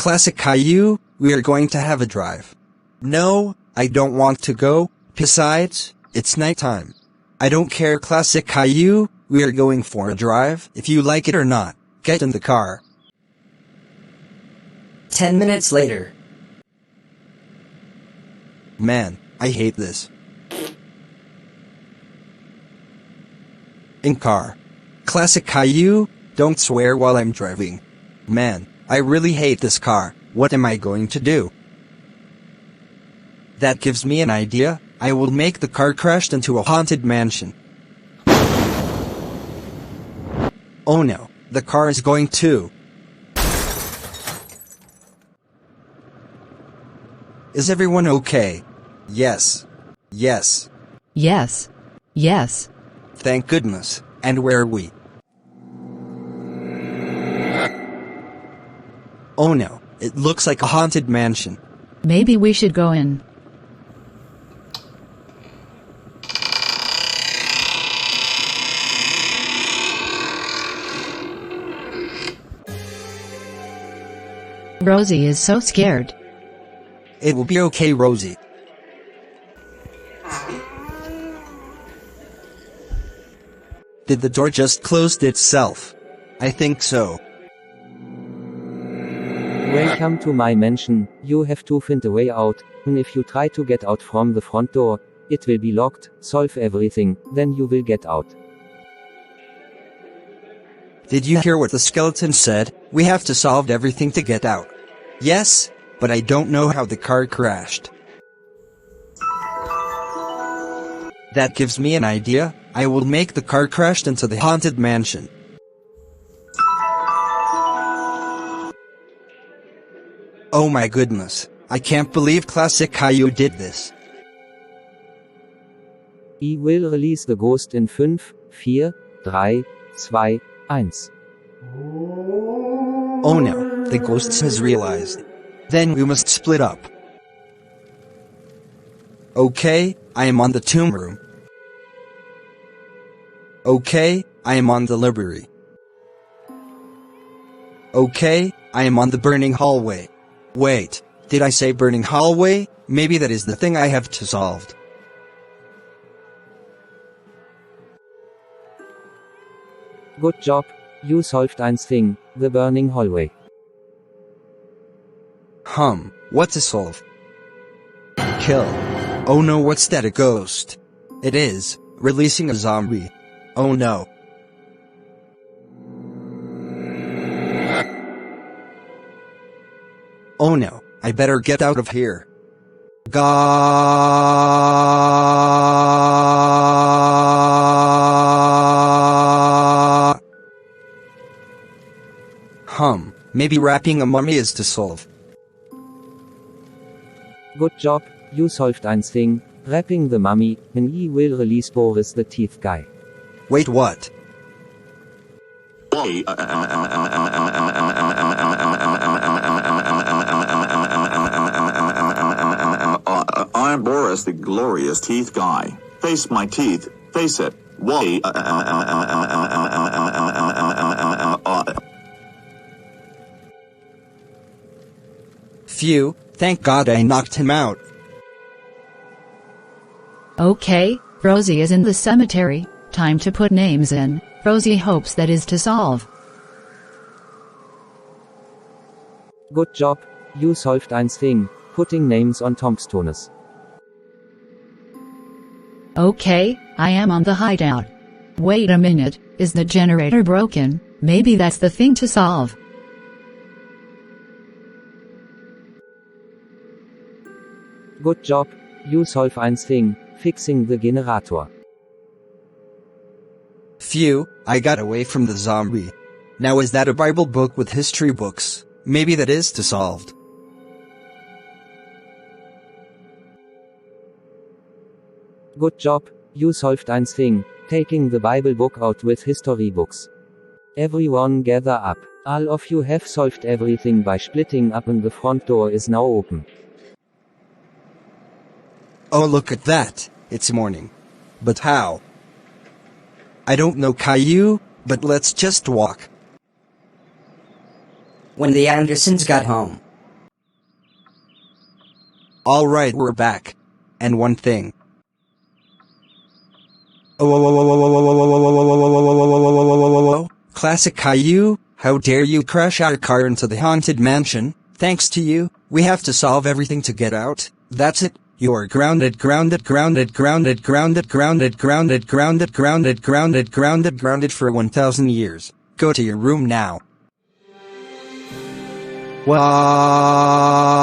Classic Caillou, we are going to have a drive. No, I don't want to go, besides, it's nighttime. I don't care, Classic Caillou, we are going for a drive. If you like it or not, get in the car. 10 minutes later. Man, I hate this. In car. Classic Caillou, don't swear while I'm driving. Man, I really hate this car. What am I going to do? That gives me an idea. I will make the car crash into a haunted mansion. Oh no, the car is going to. Is everyone okay? Yes. Yes. Yes. Yes. Thank goodness. And where are we? Oh no, it looks like a haunted mansion. Maybe we should go in. Rosie is so scared. It will be okay, Rosie. Did the door just close itself? I think so. Welcome to my mansion. You have to find a way out, and if you try to get out from the front door, it will be locked. Solve everything, then you will get out. Did you hear what the skeleton said? We have to solve everything to get out. Yes, but I don't know how the car crashed. That gives me an idea. I will make the car crash into the haunted mansion. Oh my goodness, I can't believe Classic Caillou did this. I will release the ghost in 5, 4, 3, 2, 1. Oh no, the ghost has realized. Then we must split up. Okay, I am on the tomb room. Okay, I am on the library. Okay, I am on the burning hallway. Wait, did I say burning hallway? Maybe that is the thing I have to solve. Good job, you solved one thing, the burning hallway. What to solve? Kill. Oh no, what's that, a ghost? It is, releasing a zombie. Oh no. Oh no, I better get out of here. Maybe wrapping a mummy is to solve. Good job, you solved one thing, wrapping the mummy, and I will release Boris the teeth guy. Wait, what? I'm Boris the glorious teeth guy. Face my teeth, face it. Why? Phew, thank God I knocked him out. Okay, Rosie is in the cemetery. Time to put names in. Rosie hopes that is to solve. Good job, you solved one thing, putting names on tombstones. Okay, I am on the hideout. Wait a minute, is the generator broken? Maybe that's the thing to solve. Good job, you solved one thing, fixing the generator. Phew, I got away from the zombie. Now is that a Bible book with history books? Maybe that is to solved. Good job, you solved one thing, taking the Bible book out with history books. Everyone gather up. All of you have solved everything by splitting up and the front door is now open. Oh, look at that. It's morning. But how? I don't know, Caillou, but let's just walk. When the Andersons got home, Alright, we're back. And one thing. Classic Caillou, how dare you crash our car into the haunted mansion? Thanks to you, we have to solve everything to get out. That's it. You're grounded, grounded, grounded, grounded, grounded, grounded, grounded, grounded, grounded, grounded, grounded, grounded for 1,000 years. Go to your room now. Wow.